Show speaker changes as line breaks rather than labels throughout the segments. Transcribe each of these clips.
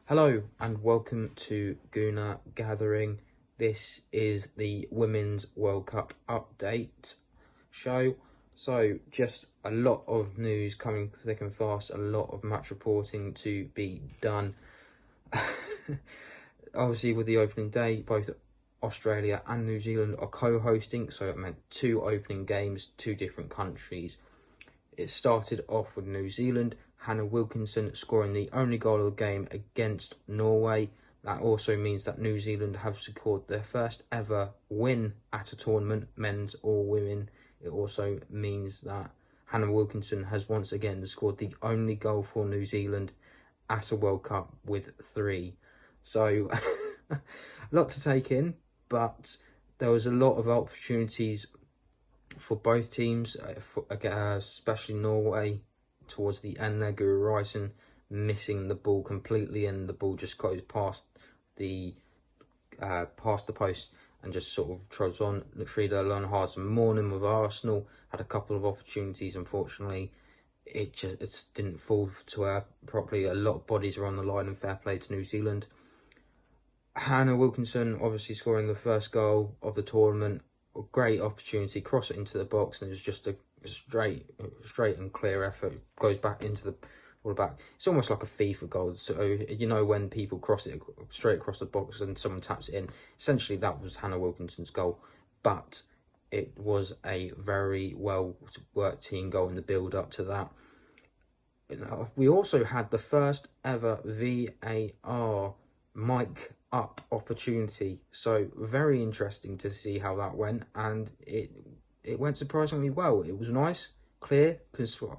Hello and welcome to Gooner Gathering. This is the Women's World Cup update show. So just a lot of news coming thick and fast, a lot of match reporting to be done. Obviously with the opening day, both Australia and New Zealand are co-hosting, so it meant two opening games, two different countries. It started off with New Zealand, Hannah Wilkinson scoring the only goal of the game against Norway. That also means that New Zealand have secured their first ever win at a tournament, men's or women. It also means that Hannah Wilkinson has once again scored the only goal for New Zealand at a World Cup with 3. So, a lot to take in, but there was a lot of opportunities for both teams, especially Norway towards the end there. Guro Reisen missing the ball completely, and the ball just goes past the post and just sort of trods on. Frida Lönnehardt morning with Arsenal had a couple of opportunities. Unfortunately, it didn't fall to her properly. A lot of bodies are on the line, and fair play to New Zealand. Hannah Wilkinson obviously scoring the first goal of the tournament. A great opportunity, cross it into the box, and it was just a straight and clear effort. Goes back into the back. It's almost like a FIFA goal. So you know when people cross it straight across the box and someone taps it in. Essentially, that was Hannah Wilkinson's goal, but it was a very well worked team goal in the build up to that. We also had the first ever VAR mic up opportunity, so very interesting to see how that went, and it went surprisingly well. It was nice, clear,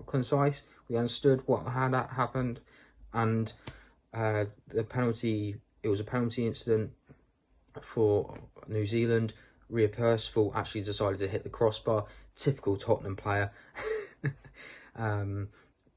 concise. We understood what had happened, and the penalty, it was a penalty incident for New Zealand. Ria Percival actually decided to hit the crossbar, typical Tottenham player. But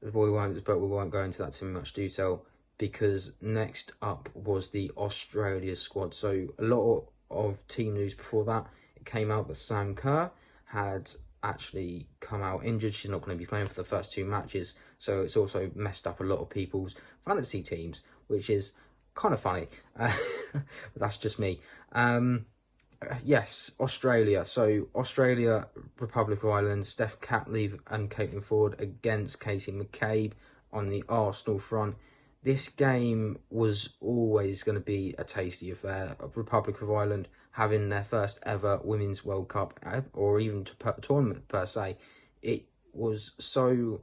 we won't go into that too much detail, because next up was the Australia squad. So a lot of team news before that. It came out that Sam Kerr had actually come out injured. She's not going to be playing for the first 2 matches. So it's also messed up a lot of people's fantasy teams, which is kind of funny. But that's just me. Yes, Australia. So Australia, Republic of Ireland, Steph Catley and Caitlin Ford against Katie McCabe on the Arsenal front. This game was always going to be a tasty affair. Republic of Ireland having their first ever Women's World Cup, or even tournament per se. It was so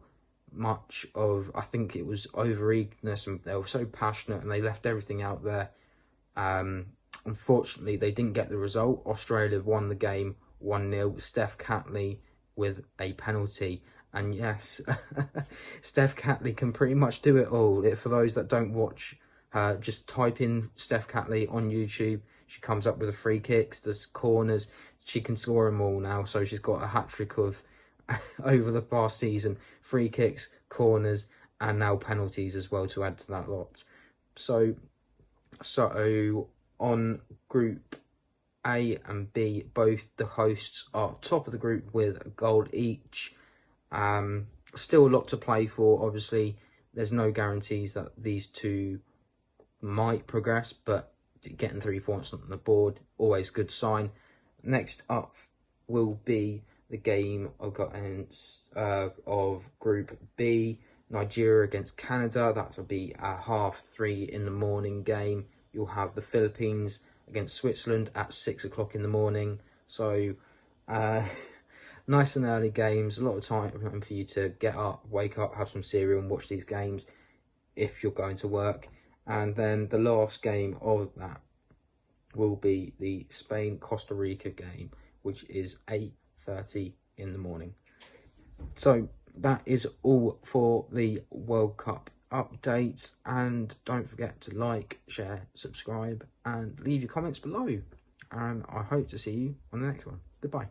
much of, I think it was over-eagerness, and they were so passionate and they left everything out there. Unfortunately, they didn't get the result. Australia won the game 1-0. Steph Catley with a penalty. And yes, Steph Catley can pretty much do it all. For those that don't watch her, just type in Steph Catley on YouTube. She comes up with the free kicks, there's corners. She can score them all now. So she's got a hat-trick of over the past season. Free kicks, corners, and now penalties as well to add to that lot. So on Group A and B, both the hosts are top of the group with a goal each. Still a lot to play for. Obviously, there's no guarantees that these two might progress, but getting 3 points on the board, always good sign. Next up will be the game of Group B, Nigeria against Canada. That will be a 3:30 in the morning game. You'll have the Philippines against Switzerland at 6 o'clock in the morning. So, nice and early games, a lot of time for you to get up, wake up, have some cereal and watch these games if you're going to work. And then the last game of that will be the Spain-Costa Rica game, which is 8:30 in the morning. So that is all for the World Cup updates, and don't forget to like, share, subscribe and leave your comments below, and I hope to see you on the next one. Goodbye.